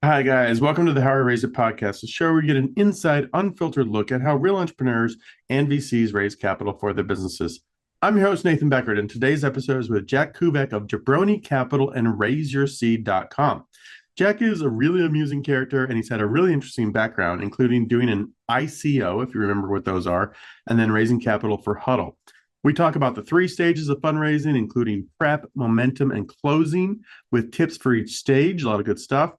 Hi, guys. Welcome to the How I Raise It podcast, the show where we get an inside, unfiltered look at how real entrepreneurs and VCs raise capital for their businesses. I'm your host, Nathan Beckert, and today's episode is with Jack Kuveke of Jabroni Capital and RaiseYourSeed.com. Jack is a really amusing character, and he's had a really interesting background, including doing an ICO, if you remember what those are, and then raising capital for Huddle. We talk about the three stages of fundraising, including prep, momentum, and closing, with tips for each stage. A lot of good stuff.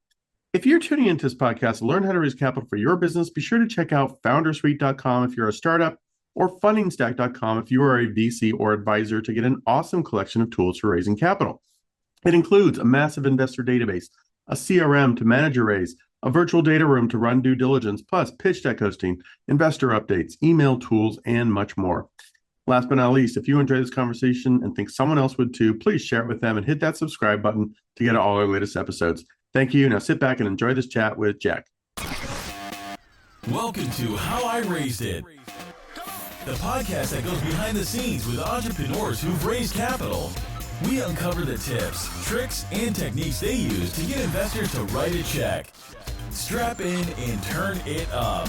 If you're tuning into this podcast to learn how to raise capital for your business, be sure to check out Foundersuite.com if you're a startup, or Fundingstack.com if you are a VC or advisor, to get an awesome collection of tools for raising capital. It includes a massive investor database, a CRM to manage your raise, a virtual data room to run due diligence, plus pitch deck hosting, investor updates, email tools, and much more. Last but not least, if you enjoy this conversation and think someone else would too, please share it with them and hit that subscribe button to get all our latest episodes. Thank you. Now sit back and enjoy this chat with Jack. Welcome to How I Raised It, the podcast that goes behind the scenes with entrepreneurs who've raised capital. We uncover the tips, tricks, and techniques they use to get investors to write a check. Strap in and turn it up.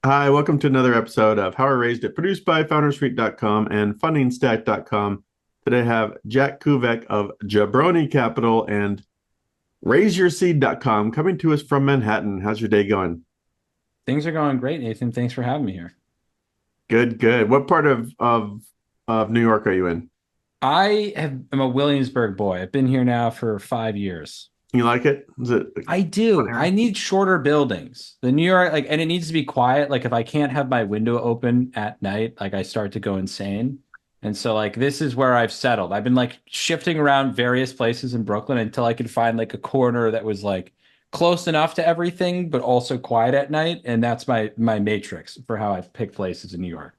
Hi, welcome to another episode of How I Raised It, produced by Foundersuite.com and Fundingstack.com. Today I have Jack Kuveke of Jabroni Capital and RaiseYourSeed.com coming to us from Manhattan. How's your day going? Things are going great, Nathan. Thanks for having me here. Good, good. What part of New York are you in? I'm a Williamsburg boy. I've been here now for 5 years. You like it? Is it? I do. I need shorter buildings. The New York, and it needs to be quiet. Like if I can't have my window open at night, I start to go insane. And so this is where I've settled. I've been shifting around various places in Brooklyn until I could find a corner that was close enough to everything, but also quiet at night. And that's my matrix for how I pick places in New York.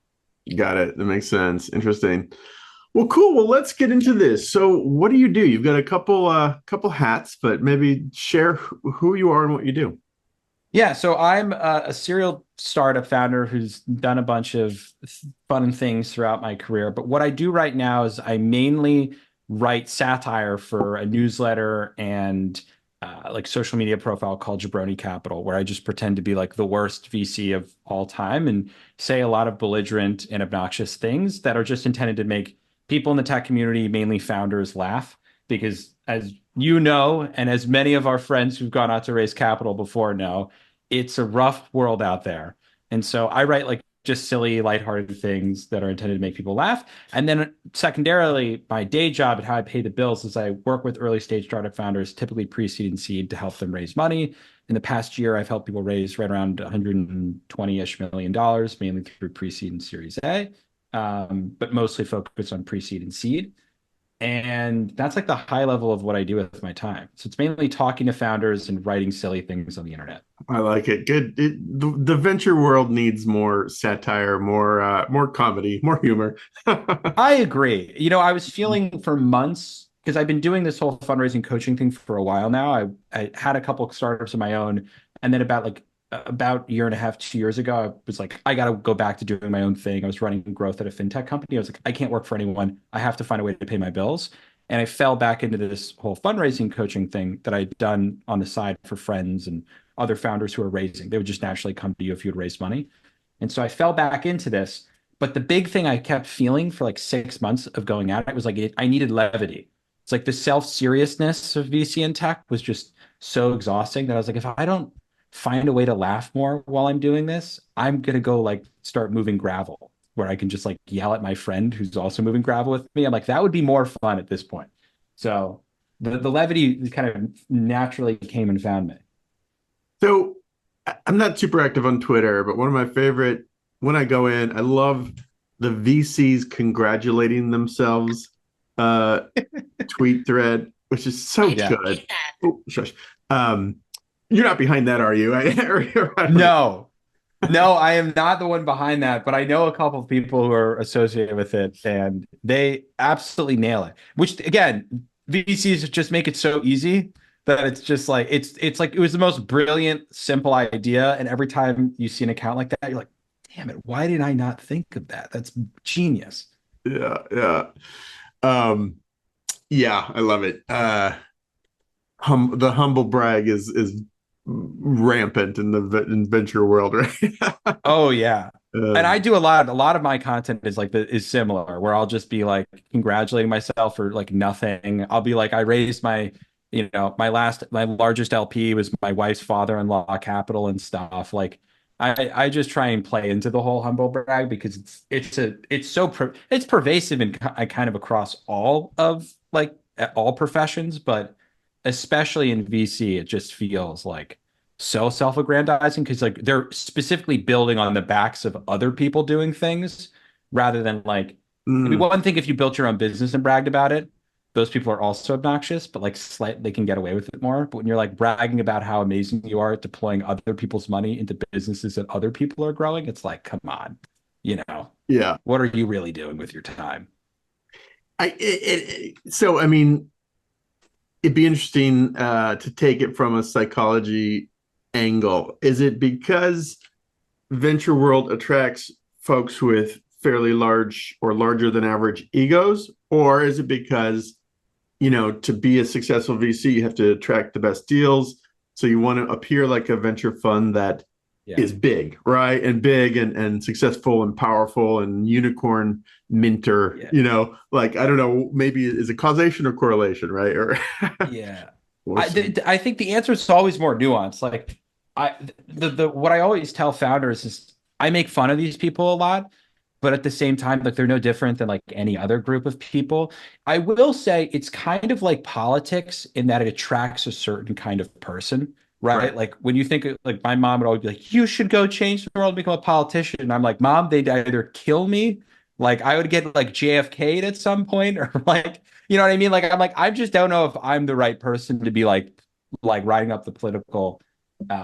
Got it. That makes sense. Interesting. Well, cool. Well, let's get into this. So what do? You've got a couple hats, but maybe share who you are and what you do. Yeah, so I'm a serial startup founder who's done a bunch of fun things throughout my career. But what I do right now is I mainly write satire for a newsletter and social media profile called Jabroni Capital, where I just pretend to be the worst VC of all time and say a lot of belligerent and obnoxious things that are just intended to make people in the tech community, mainly founders, laugh. Because as you know, and as many of our friends who've gone out to raise capital before know, it's a rough world out there. And so I write just silly, lighthearted things that are intended to make people laugh. And then secondarily, my day job and how I pay the bills is I work with early stage startup founders, typically pre-seed and seed, to help them raise money. In the past year, I've helped people raise right around $120-ish million, mainly through pre-seed and Series A, but mostly focused on pre-seed and seed. And that's the high level of what I do with my time. So it's mainly talking to founders and writing silly things on the internet. I like it. Good. The venture world needs more satire, more comedy, more humor. I agree. I was feeling for months, because I've been doing this whole fundraising coaching thing for a while now. I had a couple of startups of my own, and then about a year and a half, 2 years ago, I was I got to go back to doing my own thing. I was running growth at a fintech company. I was I can't work for anyone. I have to find a way to pay my bills. And I fell back into this whole fundraising coaching thing that I'd done on the side for friends and other founders who are raising. They would just naturally come to you if you would raise money. And so I fell back into this. But the big thing I kept feeling for 6 months of going at it was I needed levity. It's the self-seriousness of VC and tech was just so exhausting that I was if I don't find a way to laugh more while I'm doing this, I'm going to go start moving gravel, where I can just yell at my friend who's also moving gravel with me. I'm that would be more fun at this point. So the levity kind of naturally came and found me. So I'm not super active on Twitter, but one of my favorite, when I go in, I love the VCs congratulating themselves tweet thread, which is so good. Oh, shush. You're not behind that, are you? No, I am not the one behind that, but I know a couple of people who are associated with it, and they absolutely nail it. Which, again, VCs just make it so easy that it's just it was the most brilliant, simple idea, and every time you see an account like that, you're damn it, why did I not think of that? That's genius. Yeah, yeah. Yeah, I love it. The humble brag is rampant in the venture world, right? Oh yeah. And I Um, do a lot of my content is like is similar where I'll just be like congratulating myself for like nothing. I'll be like I raised my my largest LP was my wife's father-in-law capital and stuff. Like I just try and play into the whole humble brag because it's pervasive and kind of across all of like all professions, but especially in VC it just feels like so self-aggrandizing because like they're specifically building on the backs of other people doing things rather than like it'd be mm, one thing if you built your own business and bragged about it. Those people are also obnoxious, but like they can get away with it more. But when you're like bragging about how amazing you are at deploying other people's money into businesses that other people are growing, it's like, come on, yeah. what are you really doing with your time? So I mean, it'd be interesting to take it from a psychology angle. Is it because venture world attracts folks with fairly large or larger than average egos, or is it because to be a successful VC, you have to attract the best deals. So you want to appear like a venture fund that Yeah. is big, right? And big and successful and powerful and unicorn minter, Yeah. like, I don't know, maybe is it causation or correlation, right? Or, Yeah. or I think the answer is always more nuanced. Like I the what I always tell founders is I make fun of these people a lot, but at the same time, like they're no different than like any other group of people. I will say it's kind of like politics in that it attracts a certain kind of person, right. right? Like when you think like my mom would always be like, you should go change the world, become a politician. And I'm like, Mom, they'd either kill me, like I would get like JFK'd at some point, or like, you know what I mean? Like I'm like, I just don't know if I'm the right person to be like riding up the political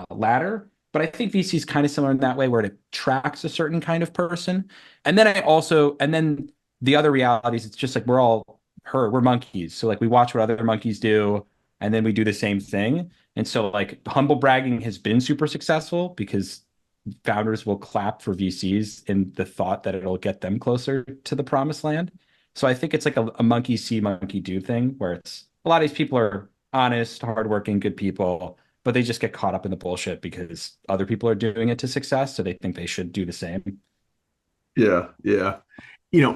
ladder. But I think VC is kind of similar in that way, where it attracts a certain kind of person. And then the other reality is it's just like we're monkeys. So like we watch what other monkeys do, and then we do the same thing. And so like humble bragging has been super successful because founders will clap for VCs in the thought that it'll get them closer to the promised land. So I think it's like a monkey see, monkey do thing where it's a lot of these people are honest, hardworking, good people, but they just get caught up in the bullshit because other people are doing it to success. So they think they should do the same. Yeah, yeah.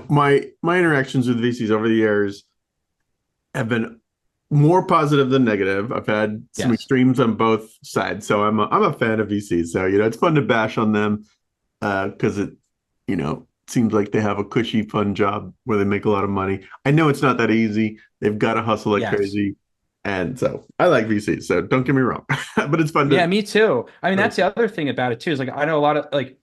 My interactions with VCs over the years have been more positive than negative. I've had some Yes. extremes on both sides, so I'm a fan of VCs. So it's fun to bash on them because it seems like they have a cushy, fun job where they make a lot of money. I know it's not that easy. They've got to hustle like Yes. crazy, and so I like VCs. So don't get me wrong, but it's fun Yeah, to. me too. I mean, that's the other thing about it too, is like I know a lot of like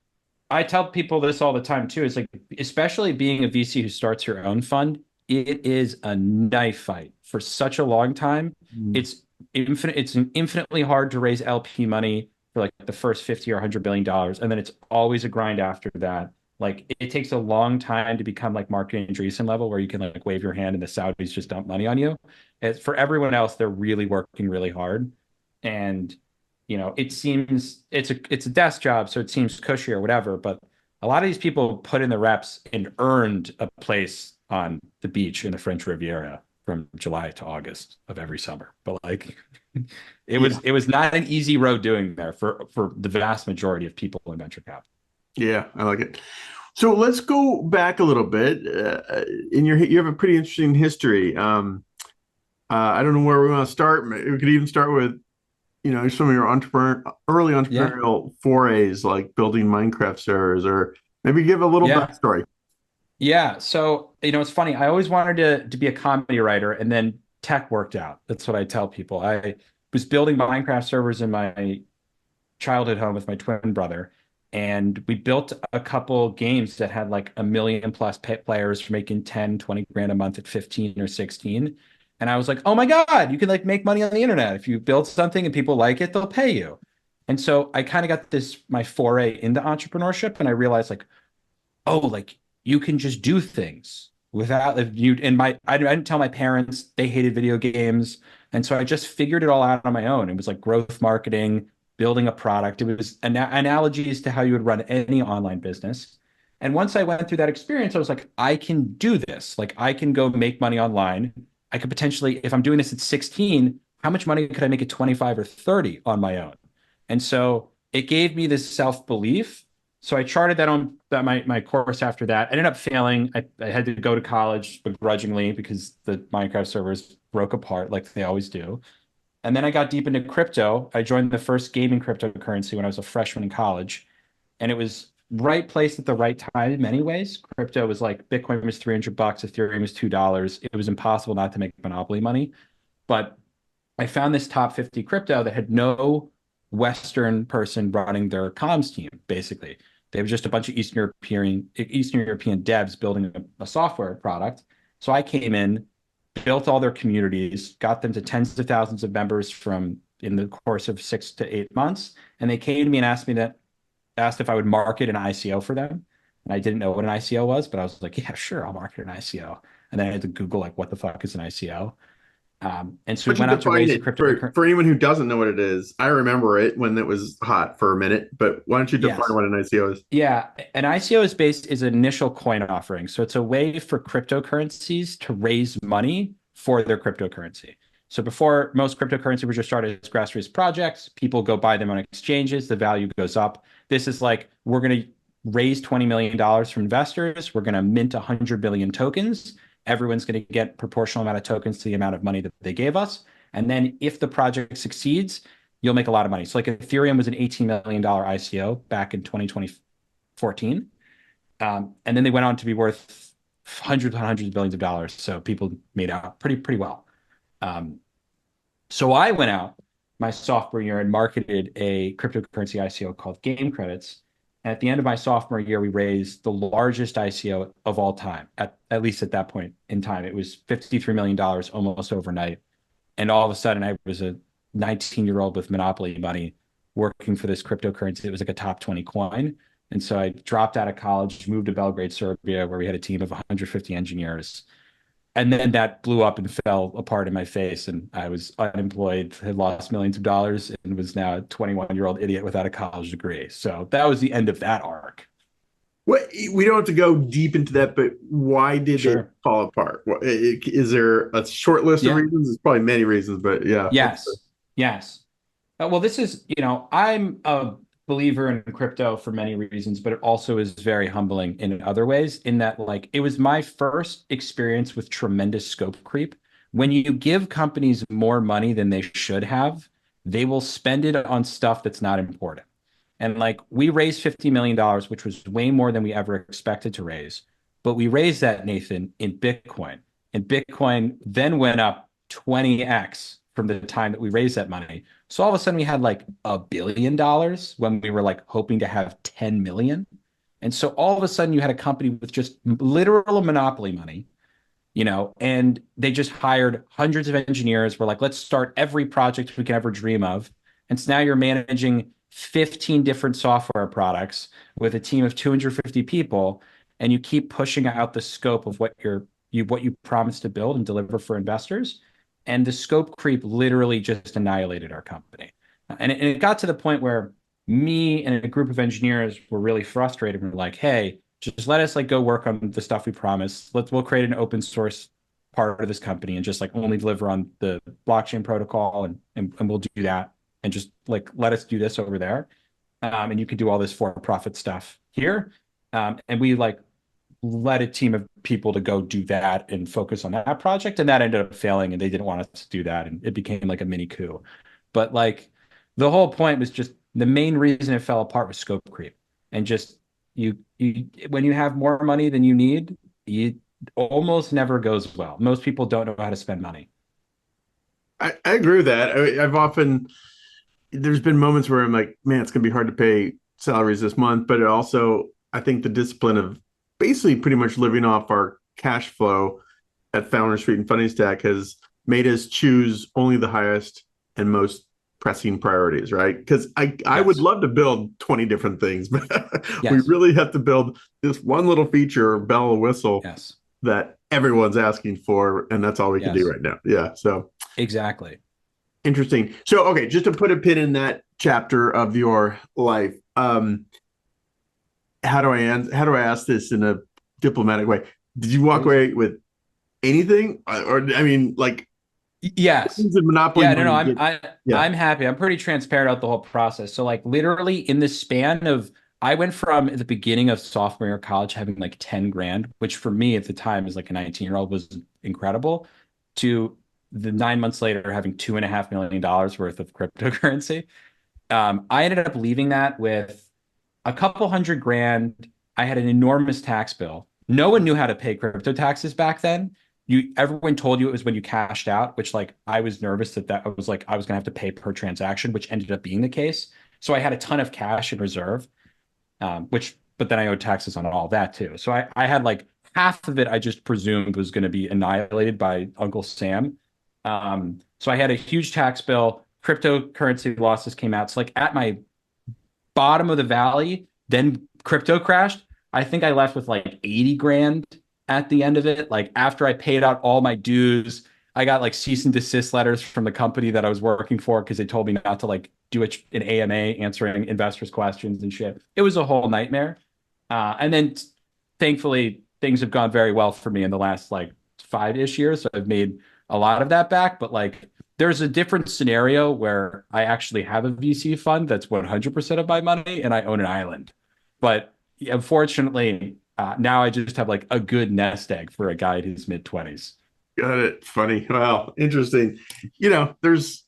I tell people this all the time too. Is like, especially being a VC who starts your own fund, it is a knife fight for such a long time. It's infinitely hard to raise LP money for like the first 50 or $100 billion, and then it's always a grind after that. Like it takes a long time to become like Mark Andreessen level, where you can like wave your hand and the Saudis just dump money on you. As for everyone else, they're really working really hard, and it seems it's a desk job, so it seems cushy or whatever. But a lot of these people put in the reps and earned a place on the beach in the French Riviera from July to August of every summer. But like, Yeah, it was not an easy road doing there for the vast majority of people in venture capital. yeah, I like it. So let's go back a little bit. You have a pretty interesting history. I don't know where we want to start. We could even start with some of your early Yeah, entrepreneurial forays, like building Minecraft servers, or maybe give a little yeah, backstory. yeah. So it's funny. I always wanted to be a comedy writer, and then tech worked out. That's what I tell people. I was building Minecraft servers in my childhood home with my twin brother. And we built a couple games that had like a million plus players making 10, 20 grand a month at 15 or 16. And I was like, oh my God, you can like make money on the internet. If you build something and people like it, they'll pay you. And so I kind of got my foray into entrepreneurship. And I realized like, oh, like you can just do things without you. And I didn't tell my parents, they hated video games. And so I just figured it all out on my own. It was like growth marketing, building a product. It was analogies to how you would run any online business. And once I went through that experience, I was like, I can do this. Like I can go make money online I could potentially, if I'm doing this at 16, how much money could I make at 25 or 30 on my own? And so it gave me this self-belief. So I charted that on my course after that. I ended up failing. I had to go to college begrudgingly because the Minecraft servers broke apart like they always do. And then I got deep into crypto. I joined the first gaming cryptocurrency when I was a freshman in college. And it was right place at the right time in many ways. Crypto was like Bitcoin was $300, Ethereum was $2. It was impossible not to make monopoly money. But I found this top 50 crypto that had no Western person running their comms team, basically. They were just a bunch of Eastern European devs building a software product. So I came in, built all their communities, got them to tens of thousands of members from in the course of 6 to 8 months. And they came to me and asked if I would market an ICO for them. And I didn't know what an ICO was, but I was like, yeah, sure, I'll market an ICO. And then I had to Google like, what the fuck is an ICO? And so we went out to raise a crypto. For anyone who doesn't know what it is, I remember it when it was hot for a minute, but why don't you define what an ICO is? Yeah, an ICO is an initial coin offering. So it's a way for cryptocurrencies to raise money for their cryptocurrency. So before, most cryptocurrency were just started as grassroots projects. People go buy them on exchanges. The value goes up. This is like, we're going to raise $20 million from investors. We're going to mint 100 billion tokens. Everyone's going to get proportional amount of tokens to the amount of money that they gave us. And then if the project succeeds, you'll make a lot of money. So like Ethereum was an $18 million ICO back in 2014. And then they went on to be worth hundreds and hundreds of billions of dollars. So people made out pretty well. So I went out my sophomore year and marketed a cryptocurrency ICO called Game Credits. And at the end of my sophomore year, we raised the largest ICO of all time, at least at that point in time. It was $53 million almost overnight. And all of a sudden, I was a 19-year-old with monopoly money working for this cryptocurrency. It was like a top 20 coin. And so I dropped out of college, moved to Belgrade, Serbia, where we had a team of 150 engineers. And then that blew up and fell apart in my face. And I was unemployed, had lost millions of dollars, and was now a 21-year-old idiot without a college degree. So that was the end of that arc. Well, we don't have to go deep into that, but why did it fall apart? Is there a short list of reasons? There's probably many reasons, but yeah. Yes. Well, this is, I'm a believer in crypto for many reasons, but it also is very humbling in other ways, in that like it was my first experience with tremendous scope creep. When you give companies more money than they should have, they will spend it on stuff that's not important. And like we raised $50 million, which was way more than we ever expected to raise. But we raised that, Nathan, in Bitcoin. And Bitcoin then went up 20x from the time that we raised that money. So all of a sudden we had like $1 billion when we were like hoping to have 10 million. And so all of a sudden you had a company with just literal monopoly money, and they just hired hundreds of engineers. We're like, let's start every project we can ever dream of. And so now you're managing 15 different software products with a team of 250 people, and you keep pushing out the scope of what you promised to build and deliver for investors. And the scope creep literally just annihilated our company. And it got to the point where me and a group of engineers were really frustrated. We're like, hey, just let us like go work on the stuff we promised. We'll create an open source part of this company and just like only deliver on the blockchain protocol, and we'll do that. And just like, let us do this over there. And you can do all this for-profit stuff here. And we like led a team of people to go do that and focus on that project. And that ended up failing, and they didn't want us to do that. And it became like a mini coup. But like the whole point was just the main reason it fell apart was scope creep. And just you when you have more money than you need, it almost never goes well. Most people don't know how to spend money. I agree with that. There's been moments where I'm like, man, it's going to be hard to pay salaries this month. But it also, I think the discipline of basically pretty much living off our cash flow at Foundersuite and Fundingstack has made us choose only the highest and most pressing priorities, right? Because I would love to build 20 different things, but we really have to build this one little feature or bell or whistle that everyone's asking for, and that's all we can do right now. Yeah, so exactly. Interesting. So, okay, just to put a pin in that chapter of your life, how do I ask this in a diplomatic way? Did you walk away with anything? Or I mean, like Yes. monopoly Yeah, no, money no, get, yeah. I'm happy. I'm pretty transparent about the whole process. So like literally in the span of I went from the beginning of sophomore year of college having like 10 grand, which for me at the time as like a 19-year-old was incredible, to the 9 months later having $2.5 million worth of cryptocurrency. I ended up leaving that with a couple hundred grand. I had an enormous tax bill. No one knew how to pay crypto taxes back then. Everyone told you it was when you cashed out, which like I was nervous that I was like I was gonna have to pay per transaction, which ended up being the case. So I had a ton of cash in reserve, which but then I owed taxes on all that too. So I had like half of it I just presumed was going to be annihilated by Uncle Sam. So I had a huge tax bill. Cryptocurrency losses came out. So like at my bottom of the valley, then crypto crashed. I think I left with like 80 grand at the end of it. Like after I paid out all my dues, I got like cease and desist letters from the company that I was working for because they told me not to like do an AMA answering investors' questions and shit. It was a whole nightmare. And then thankfully things have gone very well for me in the last like 5-ish years. So I've made a lot of that back, but like there's a different scenario where I actually have a VC fund that's 100% of my money and I own an island. But unfortunately, now I just have like a good nest egg for a guy in his mid 20s. Got it. Funny. Wow. Interesting. There's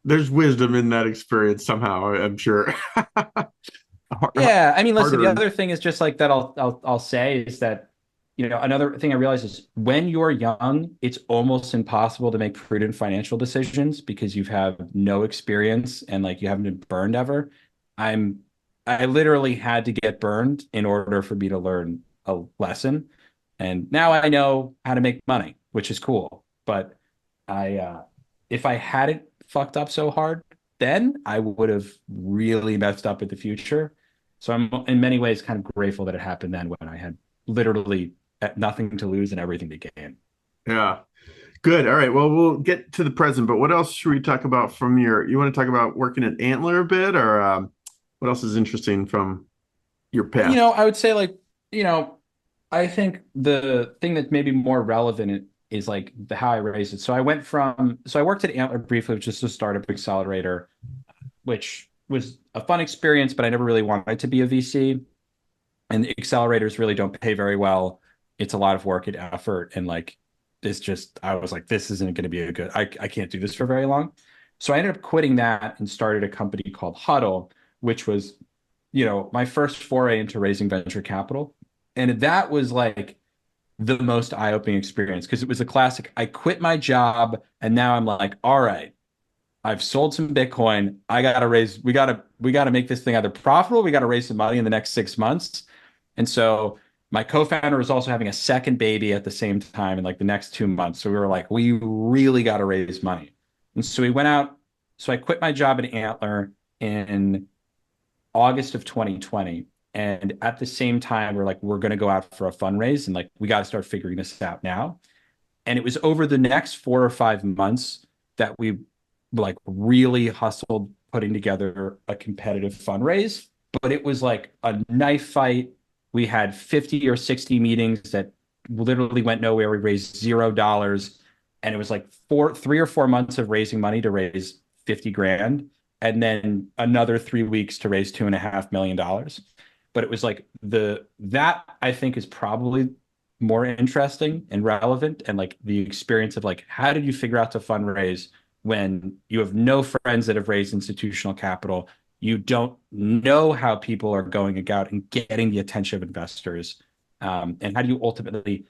wisdom in that experience somehow, I'm sure. Yeah, I mean, listen, the Harder. other thing is just like that I'll say is that, another thing I realize is when you're young, it's almost impossible to make prudent financial decisions because you have no experience and like you haven't been burned ever. I'm I literally had to get burned in order for me to learn a lesson. And now I know how to make money, which is cool. But if I hadn't fucked up so hard, then I would have really messed up in the future. So I'm in many ways kind of grateful that it happened then when I had literally nothing to lose and everything to gain. Yeah. Good. All right. Well, we'll get to the present, but what else should we talk about from you want to talk about working at Antler a bit, or what else is interesting from your past? I would say like, you know, I think the thing that's maybe more relevant is like the how I raised it. So I worked at Antler briefly, which is a startup accelerator, which was a fun experience, but I never really wanted to be a VC. And the accelerators really don't pay very well. It's a lot of work and effort. And like, I was like, this isn't going to be I can't do this for very long. So I ended up quitting that and started a company called Huddle, which was, my first foray into raising venture capital. And that was like the most eye-opening experience because it was a classic. I quit my job and now I'm like, all right, I've sold some Bitcoin. We gotta make this thing either profitable. We gotta raise some money in the next 6 months. And so my co-founder was also having a second baby at the same time in like the next 2 months. So we were like, we really got to raise money. And so we went out. So I quit my job at Antler in August of 2020. And at the same time, we're going to go out for a fundraise and like, we got to start figuring this out now. And it was over the next 4 or 5 months that we like really hustled putting together a competitive fundraise. But it was like a knife fight. We had 50 or 60 meetings that literally went nowhere. We raised $0. And it was like 3 or 4 months of raising money to raise 50 grand. And then another 3 weeks to raise $2.5 million. But it was like that I think is probably more interesting and relevant. And like the experience of like, how did you figure out to fundraise when you have no friends that have raised institutional capital? You don't know how people are going out and getting the attention of investors. And how do you ultimately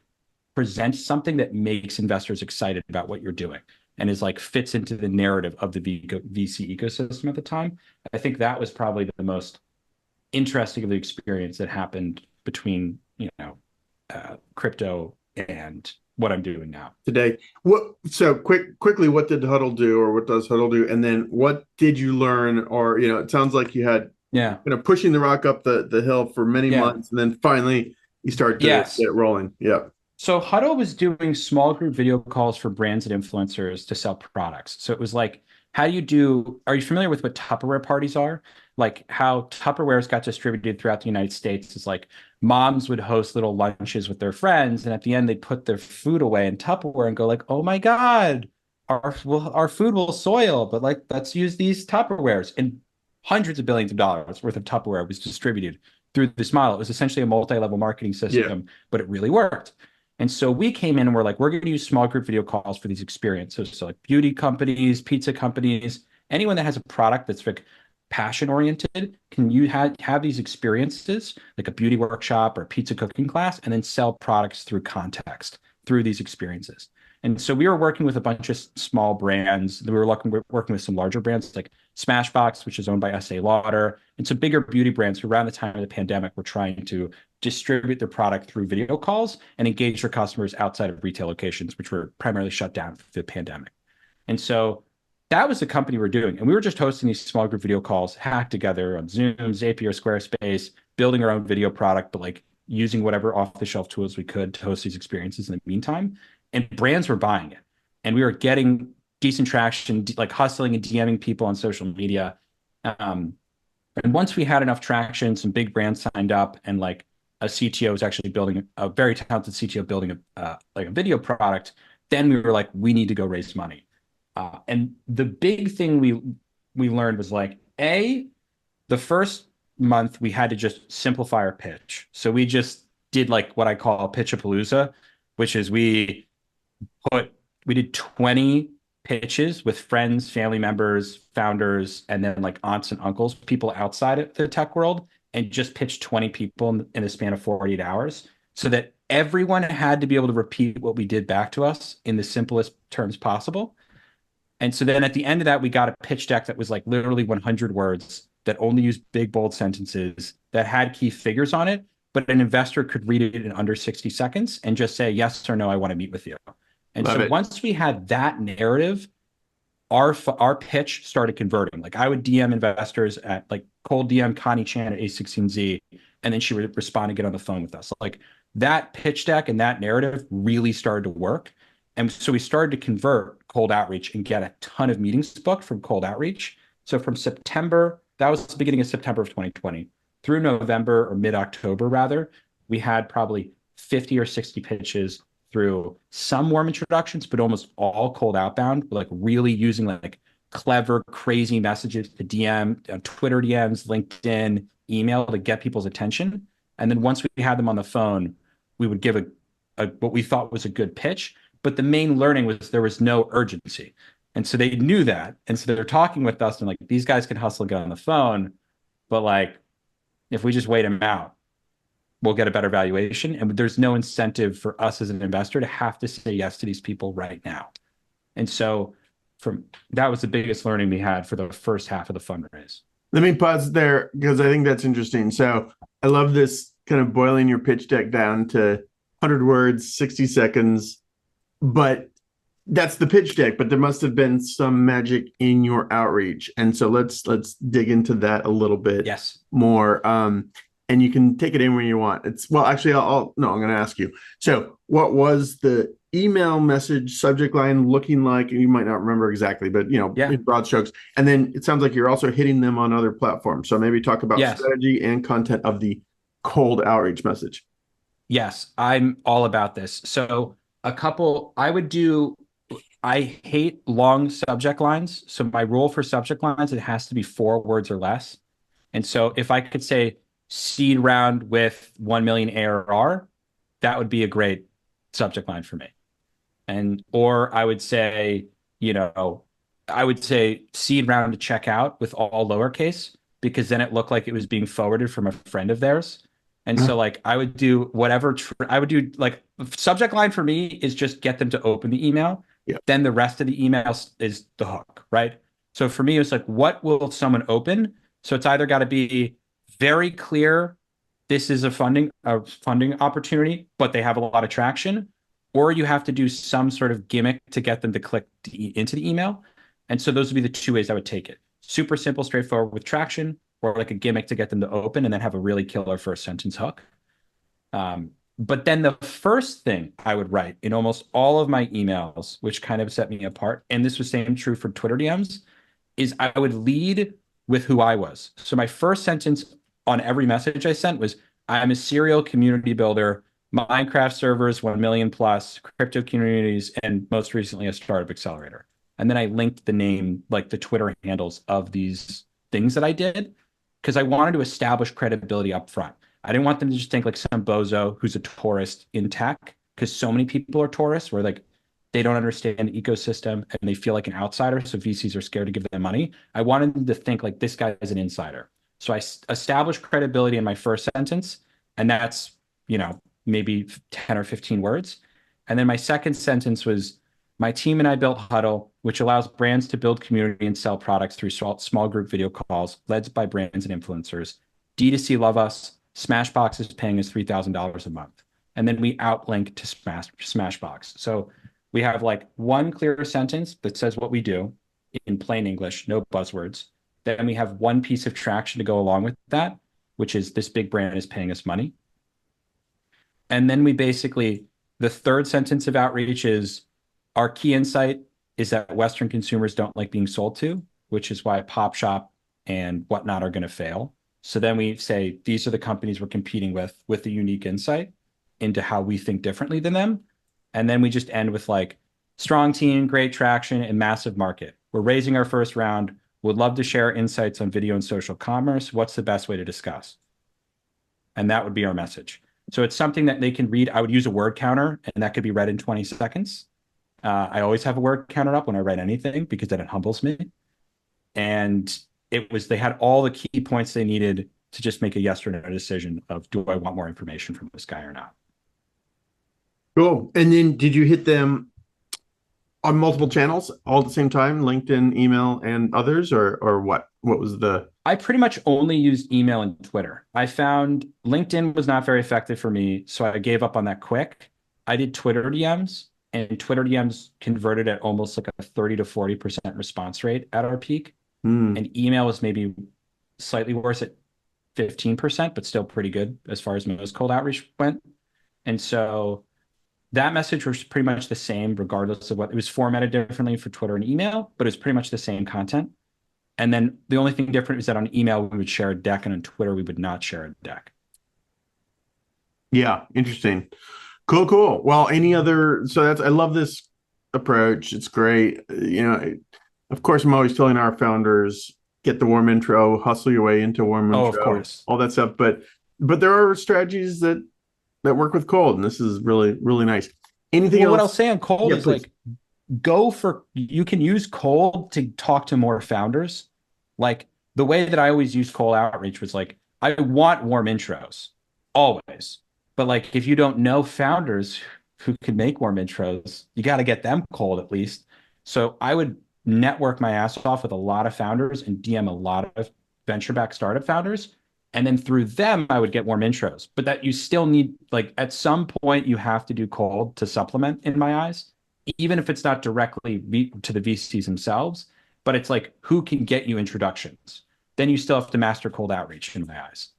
present something that makes investors excited about what you're doing and is like fits into the narrative of the VC ecosystem at the time? I think that was probably the most interesting of the experience that happened between, crypto and what I'm doing now. Today. Quickly, what did Huddle do, or what does Huddle do? And then what did you learn? Or, it sounds like you had, pushing the rock up the hill for many months. And then finally you start to get it rolling. Yeah. So Huddle was doing small group video calls for brands and influencers to sell products. So it was like, are you familiar with what Tupperware parties are? Like how Tupperwares got distributed throughout the United States is like moms would host little lunches with their friends, and at the end they'd put their food away in Tupperware and go like, "Oh my God, our food will soil, but like let's use these Tupperwares." And hundreds of billions of dollars worth of Tupperware was distributed through this model. It was essentially a multi-level marketing system, but it really worked. And so we came in and we're like, we're going to use small group video calls for these experiences. So like beauty companies, pizza companies, anyone that has a product that's like passion oriented, can you have these experiences like a beauty workshop or a pizza cooking class, and then sell products through context through these experiences. And so we were working with a bunch of small brands. We were working with some larger brands like Smashbox, which is owned by Estee Lauder, and some bigger beauty brands who around the time of the pandemic were trying to distribute their product through video calls and engage their customers outside of retail locations, which were primarily shut down for the pandemic. And so that was the company we're doing. And we were just hosting these small group video calls, hacked together on Zoom, Zapier, Squarespace, building our own video product, but like using whatever off-the-shelf tools we could to host these experiences in the meantime. And brands were buying it. And we were getting decent traction, like hustling and DMing people on social media. And once we had enough traction, some big brands signed up, and like a CTO was actually building a very talented CTO building like a video product. Then we were like, we need to go raise money. And the big thing we learned was like, the first month we had to just simplify our pitch. So we just did like what I call pitchapalooza, which is we did 20 pitches with friends, family members, founders, and then like aunts and uncles, people outside of the tech world, and just pitched 20 people in the span of 48 hours, so that everyone had to be able to repeat what we did back to us in the simplest terms possible. And so then at the end of that, we got a pitch deck that was like literally 100 words that only used big, bold sentences that had key figures on it, but an investor could read it in under 60 seconds and just say, yes or no, I want to meet with you. And Love so it. Once we had that narrative, our pitch started converting. Like I would DM investors at like cold DM Connie Chan at A16Z, and then she would respond and get on the phone with us. Like that pitch deck and that narrative really started to work. And so we started to convert cold outreach and get a ton of meetings booked from cold outreach. So from September, that was the beginning of September of 2020, through November or mid-October rather, we had probably 50 or 60 pitches through some warm introductions, but almost all cold outbound, like really using like clever, crazy messages to DM, Twitter DMs, LinkedIn, email to get people's attention. And then once we had them on the phone, we would give a what we thought was a good pitch. But the main learning was there was no urgency. And so they knew that. And so they're talking with us and like, these guys can hustle and get on the phone, but like, if we just wait them out, we'll get a better valuation. And there's no incentive for us as an investor to have to say yes to these people right now. And so that was the biggest learning we had for the first half of the fundraise. Let me pause there because I think that's interesting. So I love this kind of boiling your pitch deck down to 100 words, 60 seconds, but that's the pitch deck, but there must have been some magic in your outreach. And so let's dig into that a little bit more. And you can take it in when you want. Actually, I'm going to ask you. So what was the email message subject line looking like? You might not remember exactly, but in broad strokes. And then it sounds like you're also hitting them on other platforms. So maybe talk about strategy and content of the cold outreach message. Yes, I'm all about this. So I hate long subject lines. So my rule for subject lines, it has to be 4 words or less. And so if I could say seed round with 1 million ARR, that would be a great subject line for me. Or I would say, seed round to check out with all lowercase, because then it looked like it was being forwarded from a friend of theirs. And so like I would do whatever, like subject line for me is just get them to open the email. Yep. Then the rest of the email is the hook, right? So for me, it's like, what will someone open? So it's either got to be very clear, this is a funding opportunity, but they have a lot of traction, or you have to do some sort of gimmick to get them to click into the email. And so those would be the 2 ways I would take it. Super simple, straightforward with traction, or like a gimmick to get them to open and then have a really killer first sentence hook. But then the first thing I would write in almost all of my emails, which kind of set me apart, and this was same true for Twitter DMs, is I would lead with who I was. So my first sentence on every message I sent was, I'm a serial community builder, Minecraft servers, 1 million plus, crypto communities, and most recently a startup accelerator. And then I linked the name, like the Twitter handles of these things that I did, because I wanted to establish credibility up front. I didn't want them to just think like some bozo who's a tourist in tech, because so many people are tourists where like they don't understand the ecosystem and they feel like an outsider. So VCs are scared to give them money. I wanted them to think like this guy is an insider. So I established credibility in my first sentence, and that's, maybe 10 or 15 words. And then my second sentence was, my team and I built Huddle, which allows brands to build community and sell products through small group video calls led by brands and influencers. D2C love us. Smashbox is paying us $3,000 a month. And then we outlink to Smashbox. So we have like one clear sentence that says what we do in plain English, no buzzwords. Then we have one piece of traction to go along with that, which is this big brand is paying us money. And then we basically, the third sentence of outreach is, our key insight is that Western consumers don't like being sold to, which is why Pop Shop and whatnot are going to fail. So then we say, these are the companies we're competing with a unique insight into how we think differently than them. And then we just end with like, strong team, great traction, and massive market. We're raising our first round. Would love to share insights on video and social commerce. What's the best way to discuss? And that would be our message. So it's something that they can read. I would use a word counter, and that could be read in 20 seconds. I always have a word counter up when I write anything because then it humbles me. And they had all the key points they needed to just make a yes or no decision of, do I want more information from this guy or not? Cool. And then did you hit them on multiple channels all at the same time, LinkedIn, email, and others, or what? What was the... I pretty much only used email and Twitter. I found LinkedIn was not very effective for me, so I gave up on that quick. I did Twitter DMs, and Twitter DMs converted at almost like a 30 to 40% response rate at our peak. And email was maybe slightly worse at 15%, but still pretty good as far as most cold outreach went. And so that message was pretty much the same, regardless of what it was formatted differently for Twitter and email, but it was pretty much the same content. And then the only thing different is that on email, we would share a deck, and on Twitter, we would not share a deck. Yeah, interesting. Cool. Well, I love this approach. It's great. Of course, I'm always telling our founders, get the warm intro, hustle your way into warm intro, of course, all that stuff. But there are strategies that work with cold, and this is really, really nice. Anything else? What I'll say on cold is please. Like, you can use cold to talk to more founders. Like the way that I always use cold outreach was like, I want warm intros always. But like, if you don't know founders who can make warm intros, you got to get them cold at least. So I would network my ass off with a lot of founders and DM a lot of venture-backed startup founders. And then through them, I would get warm intros. But that you still need, like at some point, you have to do cold to supplement in my eyes, even if it's not directly to the VCs themselves, but it's like, who can get you introductions? Then you still have to master cold outreach in my eyes.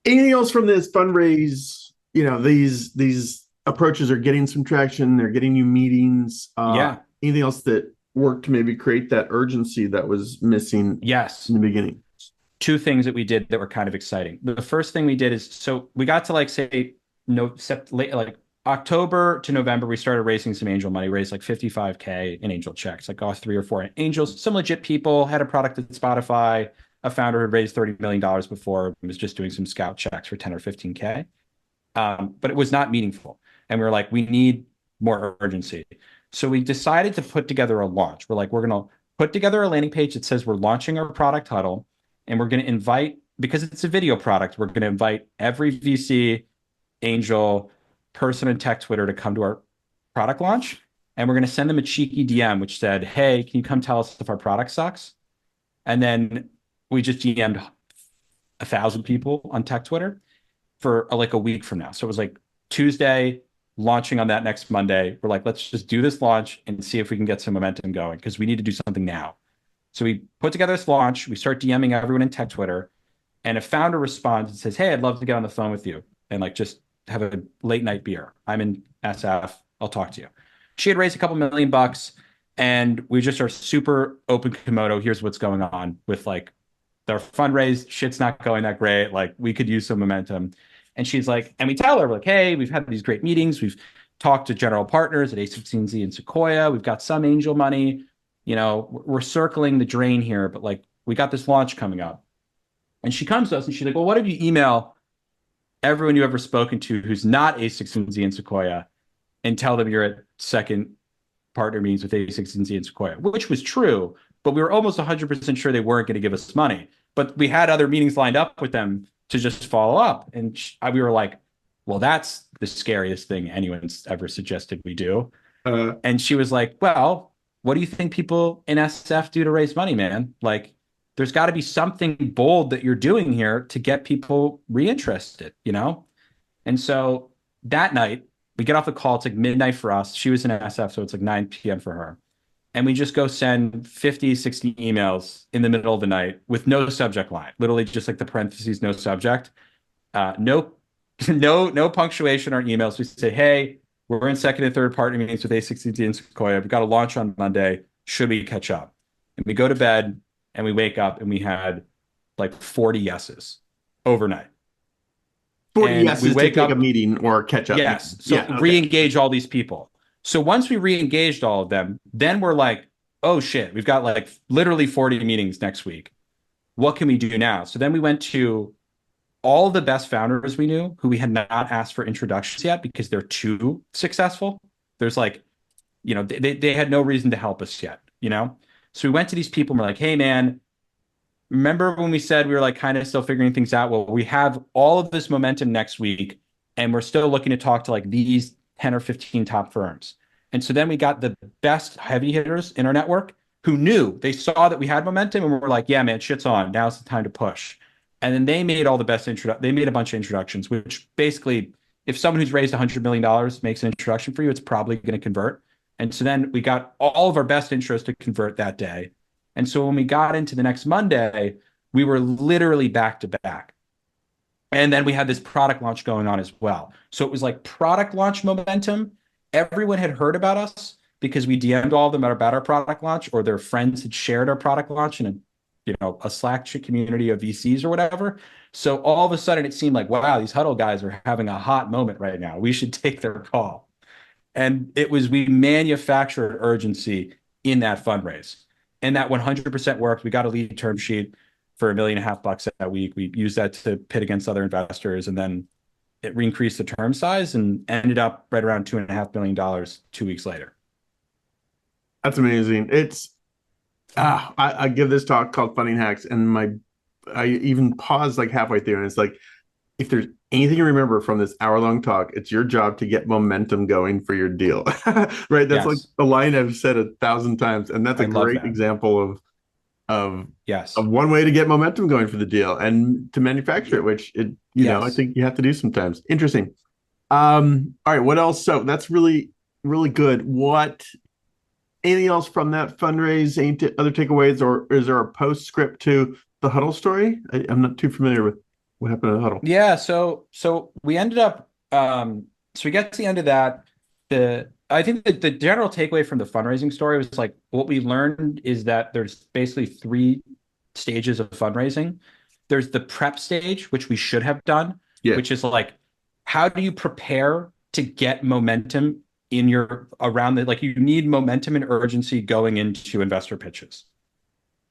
Anything else from this fundraise? These approaches are getting some traction. They're getting you meetings. Anything else that worked to maybe create that urgency that was missing? Yes. In the beginning. Two things that we did that were kind of exciting. The first thing we did is, so we got to like October to November, we started raising some angel money, raised like 55K in angel checks, like 3 or 4 angels, some legit people, had a product at Spotify, a founder who had raised $30 million before, was just doing some scout checks for 10 or 15K. But it was not meaningful. And we were like, we need more urgency. So we decided to put together a launch. We're like, we're going to put together a landing page that says we're launching our product Huddle, and we're going to invite, because it's a video product, we're going to invite every VC, angel, person in tech Twitter to come to our product launch. And we're going to send them a cheeky DM, which said, hey, can you come tell us if our product sucks? And then we just DM'd 1,000 people on tech Twitter for like a week from now. So it was like Tuesday, launching on that next Monday. We're like, let's just do this launch and see if we can get some momentum going, because we need to do something now. So we put together this launch. We start DMing everyone in tech Twitter, and a founder responds and says, hey, I'd love to get on the phone with you and like just have a late night beer. I'm in SF. I'll talk to you. She had raised a couple $1 million, and we just are super open Komodo. Here's what's going on with like our fundraise, shit's not going that great. Like, we could use some momentum. And she's like, and we tell her, like, hey, we've had these great meetings. We've talked to general partners at A16Z and Sequoia. We've got some angel money. You know, we're circling the drain here, but like, we got this launch coming up. And she comes to us and she's like, well, what if you email everyone you've ever spoken to who's not A16Z and Sequoia and tell them you're at second partner meetings with A16Z and Sequoia, which was true, but we were almost 100% sure they weren't going to give us money. But we had other meetings lined up with them to just follow up. And we were like, well, that's the scariest thing anyone's ever suggested we do. And she was like, well, what do you think people in SF do to raise money, man? Like, there's got to be something bold that you're doing here to get people reinterested, you know? And so that night, we get off the call. It's like midnight for us. She was in SF, so it's like 9 p.m. for her. And we just go send 50, 60 emails in the middle of the night with no subject line, literally just like the parentheses, no subject, no punctuation on emails. We say, hey, we're in second and third partner meetings with A16Z and Sequoia. We've got a launch on Monday. Should we catch up? And we go to bed and we wake up and we had like 40 yeses overnight. 40 and yeses to take a meeting or catch up. Yes. So re-engage all these people. So once we re-engaged all of them, then we're like, oh shit, we've got like literally 40 meetings next week. What can we do now? So then we went to all the best founders we knew who we had not asked for introductions yet because they're too successful. There's like, you know, they had no reason to help us yet, you know? So we went to these people and we're like, hey man, remember when we said we were like kind of still figuring things out? Well, we have all of this momentum next week and we're still looking to talk to like these 10 or 15 top firms. And so then we got the best heavy hitters in our network who knew, they saw that we had momentum and we were like, yeah, man, shit's on. Now's the time to push. And then they made all the best they made a bunch of introductions, which basically, if someone who's raised $100 million makes an introduction for you, it's probably going to convert. And so then we got all of our best intros to convert that day. And so when we got into the next Monday, we were literally back to back. And then we had this product launch going on as well. So it was like product launch momentum. Everyone had heard about us because we DM'd all of them about our product launch, or their friends had shared our product launch in a Slack community of VCs or whatever. So all of a sudden it seemed like, wow, these Huddle guys are having a hot moment right now. We should take their call. And it was, we manufactured urgency in that fundraise. And that 100% worked. We got a lead term sheet for $1.5 million that week. We used that to pit against other investors, and then it increased the term size and ended up right around $2.5 million 2 weeks later. That's amazing. It's I give this talk called Funding Hacks, and I even paused like halfway through, and it's like, if there's anything you remember from this hour-long talk, it's your job to get momentum going for your deal. Right? That's like the line I've said 1,000 times, and that's a great example of one way to get momentum going for the deal and to manufacture it, which you know, I think you have to do sometimes. Interesting. All right, what else? So that's really, really good. Anything else from that fundraise? Any other takeaways, or is there a postscript to the Huddle story? I'm not too familiar with what happened at Huddle. Yeah, so we ended up, so we get to the end of that. I think that the general takeaway from the fundraising story was like, what we learned is that there's basically 3 stages of fundraising. There's the prep stage, which we should have done, which is like, how do you prepare to get momentum in like you need momentum and urgency going into investor pitches.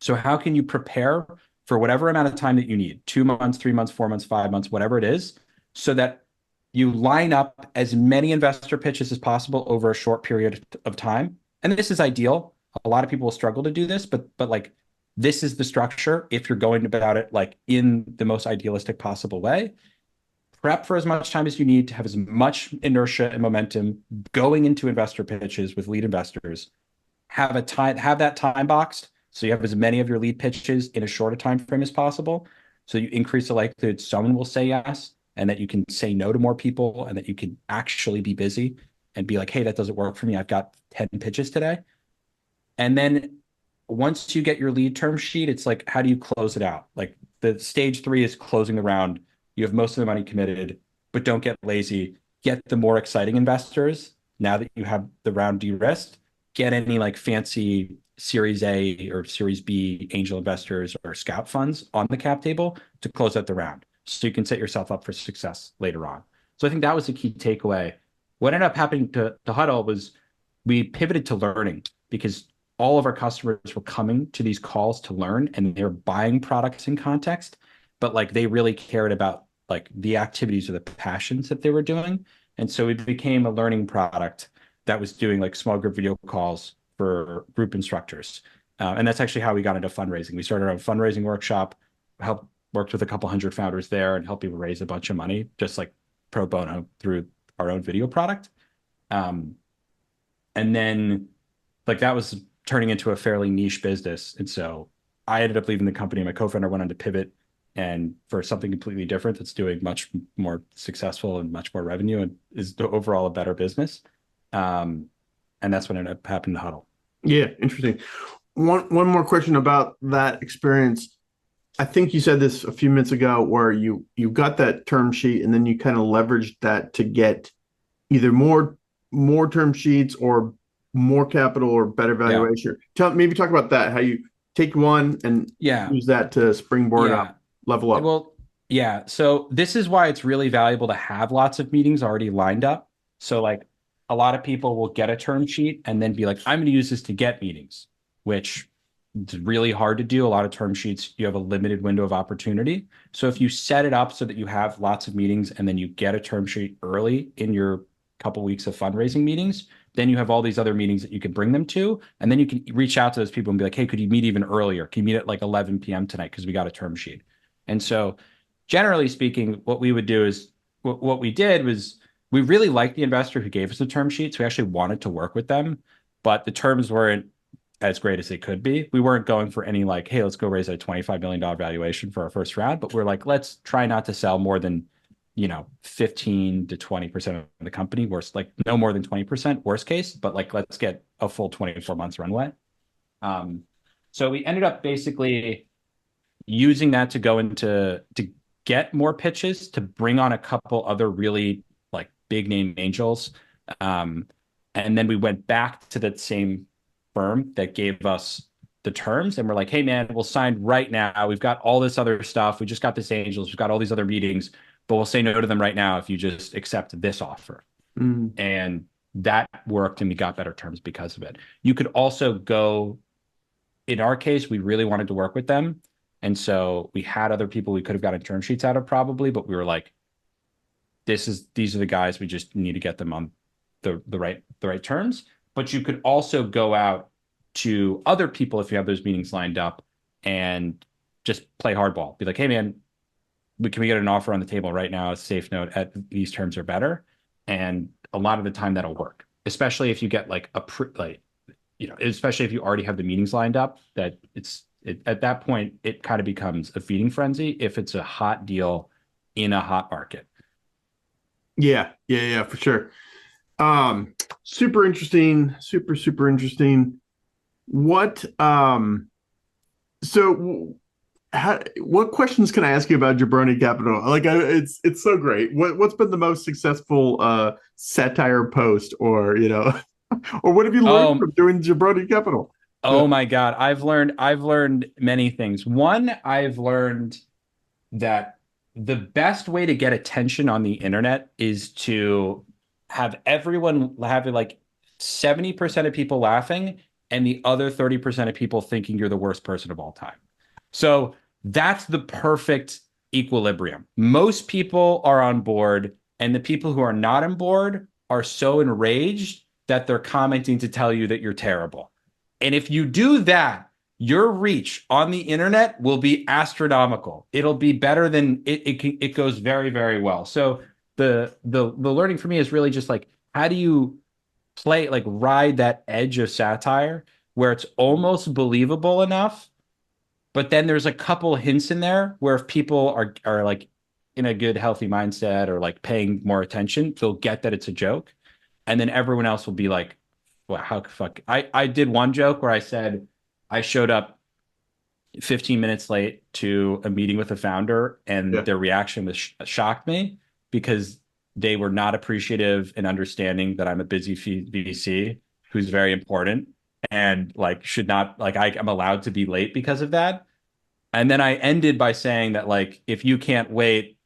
So how can you prepare for whatever amount of time that you need, 2 months, 3 months, 4 months, 5 months, whatever it is, so that you line up as many investor pitches as possible over a short period of time. And this is ideal. A lot of people will struggle to do this, but like, this is the structure if you're going about it like in the most idealistic possible way. Prep for as much time as you need to have as much inertia and momentum going into investor pitches with lead investors. Have that time boxed so you have as many of your lead pitches in a shorter time frame as possible. So you increase the likelihood someone will say yes, and that you can say no to more people, and that you can actually be busy and be like, hey, that doesn't work for me. I've got 10 pitches today. And then once you get your lead term sheet, it's like, how do you close it out? Like the stage 3 is closing the round. You have most of the money committed, but don't get lazy. Get the more exciting investors. Now that you have the round de-risked, get any like fancy Series A or Series B angel investors or scout funds on the cap table to close out the round. So you can set yourself up for success later on. So I think that was a key takeaway. What ended up happening to Huddle was we pivoted to learning because all of our customers were coming to these calls to learn and they're buying products in context, but like they really cared about like the activities or the passions that they were doing. And so it became a learning product that was doing like small group video calls for group instructors. And that's actually how we got into fundraising. We started our fundraising workshop, worked with a couple hundred founders there and helped people raise a bunch of money, just like pro bono through our own video product. And then like that was turning into a fairly niche business. And so I ended up leaving the company. My co-founder went on to pivot and for something completely different that's doing much more successful and much more revenue and is overall a better business. And that's what ended up happening to Huddle. Yeah, interesting. One more question about that experience. I think you said this a few minutes ago where you got that term sheet and then you kind of leveraged that to get either more term sheets or more capital or better valuation. Maybe talk about that, how you take one and use that to springboard up, level up. Well, yeah. So this is why it's really valuable to have lots of meetings already lined up. So like a lot of people will get a term sheet and then be like, I'm going to use this to get meetings, which it's really hard to do. A lot of term sheets, you have a limited window of opportunity. So if you set it up so that you have lots of meetings and then you get a term sheet early in your couple weeks of fundraising meetings, then you have all these other meetings that you can bring them to. And then you can reach out to those people and be like, hey, could you meet even earlier? Can you meet at like 11 p.m. tonight? Because we got a term sheet. And so generally speaking, what we would do is what we did was we really liked the investor who gave us the term sheet. So we actually wanted to work with them, but the terms weren't as great as they could be. We weren't going for any like, hey, let's go raise a $25 million valuation for our first round. But we're like, let's try not to sell more than 15 to 20% of the company, worst, like no more than 20%, worst case, but like, let's get a full 24 months runway. So we ended up basically using that to go into, to get more pitches, to bring on a couple other really like big name angels. And then we went back to that same firm that gave us the terms and we're like, hey man, we'll sign right now. We've got all this other stuff. We just got this angels. We've got all these other meetings, but we'll say no to them right now if you just accept this offer. And that worked and we got better terms because of it. You could also go, in our case, we really wanted to work with them. And so we had other people we could have gotten term sheets out of probably, but we were like, these are the guys, we just need to get them on the right terms. But you could also go out to other people if you have those meetings lined up and just play hardball. Be like, hey man, can we get an offer on the table right now? A safe note at these terms are better. And a lot of the time that'll work, especially if you get like especially if you already have the meetings lined up, that at that point, it kind of becomes a feeding frenzy if it's a hot deal in a hot market. Yeah, for sure. Super interesting. Super interesting. What what questions can I ask you about Jabroni Capital? Like, it's so great. What's been the most successful satire post, or or what have you learned from doing Jabroni Capital? Oh my God, I've learned many things. One, I've learned that the best way to get attention on the internet is to have everyone having like 70% of people laughing and the other 30% of people thinking you're the worst person of all time. So that's the perfect equilibrium. Most people are on board, and the people who are not on board are so enraged that they're commenting to tell you that you're terrible. And if you do that, your reach on the internet will be astronomical. It'll be better than it goes very, very well. So the learning for me is really just like, how do you ride that edge of satire where it's almost believable enough, but then there's a couple hints in there where if people are like in a good, healthy mindset or like paying more attention, they'll get that it's a joke. And then everyone else will be like, well, how fuck? I did one joke where I said I showed up 15 minutes late to a meeting with a founder, and their reaction was shocked me because they were not appreciative and understanding that I'm a busy VC who's very important. and like should not like I'm allowed to be late because of that. And then I ended by saying that like if you can't wait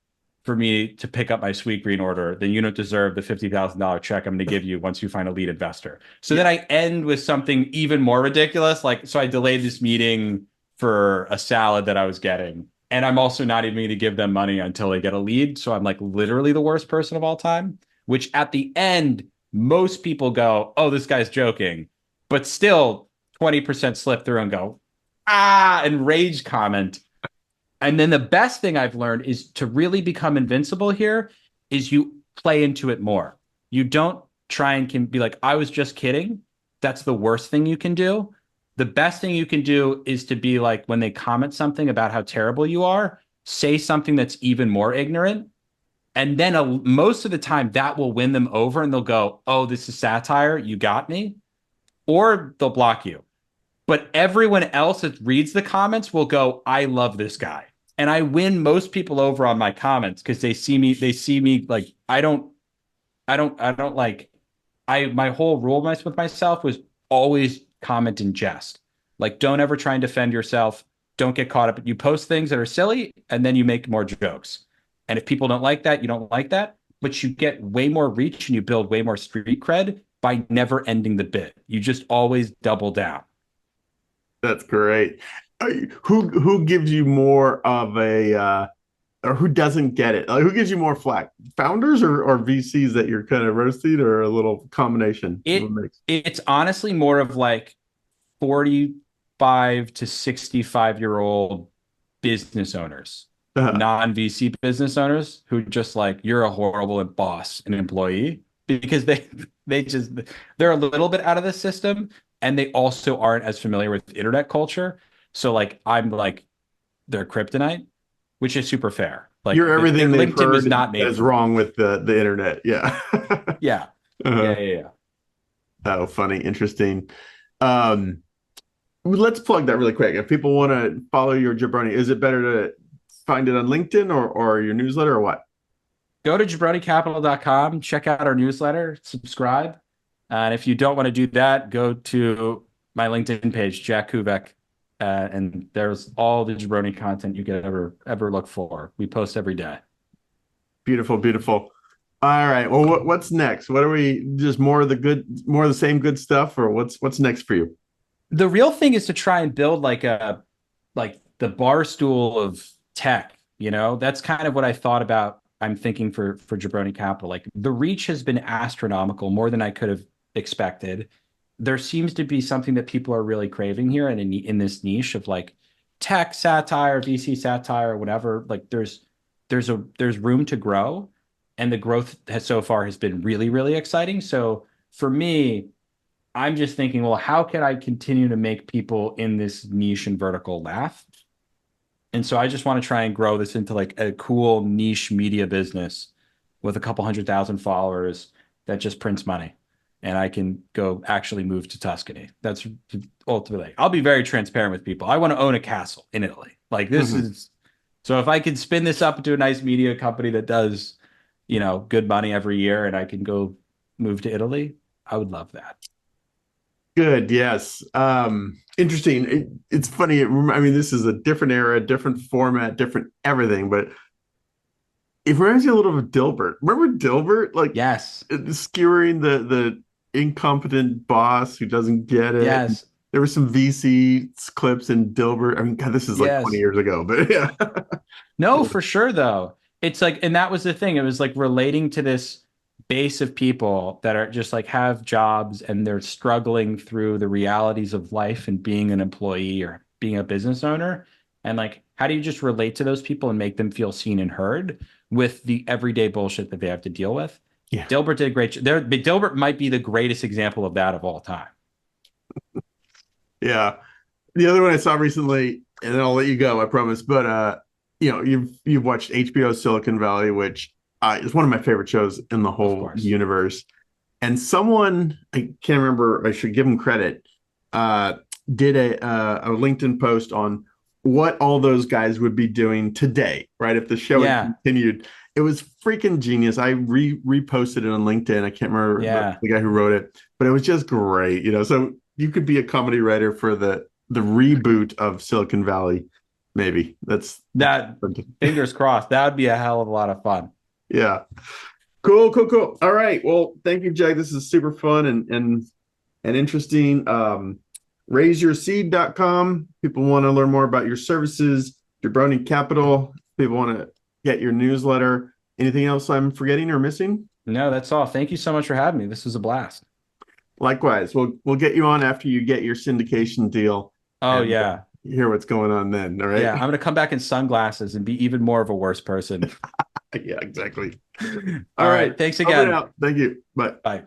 for me to pick up my Sweetgreen order, then you don't deserve the $50,000 check I'm going to give you once you find a lead investor. So then I end with something even more ridiculous. Like, so I delayed this meeting for a salad that I was getting. And I'm also not even going to give them money until they get a lead. So I'm like literally the worst person of all time, which at the end, most people go, oh, this guy's joking. But still 20% slip through and go, and rage comment. And then the best thing I've learned is to really become invincible here is you play into it more. You don't try and can be like, I was just kidding. That's the worst thing you can do. The best thing you can do is to be like, when they comment something about how terrible you are, say something that's even more ignorant. And then most of the time that will win them over and they'll go, oh, this is satire. You got me. Or they'll block you. But everyone else that reads the comments will go, I love this guy. And I win most people over on my comments because they see me like my whole rule with myself was always comment in jest. Like, don't ever try and defend yourself. Don't get caught up. You post things that are silly and then you make more jokes. And if people don't like that, you don't like that, but you get way more reach and you build way more street cred by never ending the bit. You just always double down. That's great. Who gives you more of a or who doesn't get it? Like, who gives you more flack? Founders or VCs that you're kind of roasting, or a little combination? It's honestly more of like 45 to 65-year-old business owners, non-VC business owners who just like, you're a horrible boss and employee, because they're a little bit out of the system and they also aren't as familiar with internet culture. So like, I'm like their kryptonite, which is super fair. Like, you're everything they've LinkedIn heard was not made is wrong with the internet. Yeah. Yeah. Yeah. Oh, funny. Interesting. Let's plug that really quick. If people want to follow your Jabroni, is it better to find it on LinkedIn or your newsletter or what? Go to jabronicapital.com, check out our newsletter, subscribe. And if you don't want to do that, go to my LinkedIn page, Jack Kuveke. And there's all the Jabroni content you could ever look for. We post every day. Beautiful, beautiful. All right. Well, what's next? What are we, just more of the same good stuff, or what's next for you? The real thing is to try and build like the bar stool of tech. You know, that's kind of what I thought about. I'm thinking for Jabroni Capital. Like, the reach has been astronomical, more than I could have expected. There seems to be something that people are really craving here, and in this niche of like tech satire, VC satire, whatever. Like, there's room to grow, and the growth so far has been really, really exciting. So for me, I'm just thinking, well, how can I continue to make people in this niche and vertical laugh? And so I just want to try and grow this into like a cool niche media business with a couple 100,000 followers that just prints money. And I can go actually move to Tuscany. That's ultimately, I'll be very transparent with people. I want to own a castle in Italy. Like, this is, so if I could spin this up into a nice media company that does, you know, good money every year, and I can go move to Italy, I would love that. Good. Yes. Interesting. It's funny. I mean, this is a different era, different format, different everything, but it reminds me a little of Dilbert. Remember Dilbert? Like, yes, skewering the incompetent boss who doesn't get it. Yes. There were some VC clips in Dilbert. I mean, God, this is like 20 years ago, but yeah. No, for sure though. It's like, and that was the thing. It was like relating to this base of people that are just like have jobs and they're struggling through the realities of life and being an employee or being a business owner. And like, how do you just relate to those people and make them feel seen and heard with the everyday bullshit that they have to deal with? Yeah. Dilbert did a great job. Dilbert might be the greatest example of that of all time. Yeah. The other one I saw recently, and then I'll let you go, I promise. But you know, you've watched HBO's Silicon Valley, which is one of my favorite shows in the whole universe. And someone, I can't remember, I should give him credit, did a LinkedIn post on what all those guys would be doing today, right? If the show had continued. It was freaking genius. I reposted it on LinkedIn. I can't remember the guy who wrote it, but it was just great. You know, so you could be a comedy writer for the reboot of Silicon Valley. Maybe that's That, fingers crossed. That would be a hell of a lot of fun. yeah. Cool. All right. Well, thank you, Jack. This is super fun and interesting. RaiseYourSeed.com. People want to learn more about your services. Jabroni Capital. People want to get your newsletter. Anything else I'm forgetting or missing? No, that's all. Thank you so much for having me. This was a blast. Likewise. We'll get you on after you get your syndication deal. Oh, yeah. Hear what's going on then. All right. Yeah, I'm going to come back in sunglasses and be even more of a worse person. Yeah, exactly. All right. Thanks Over again. and out. Thank you. Bye. Bye.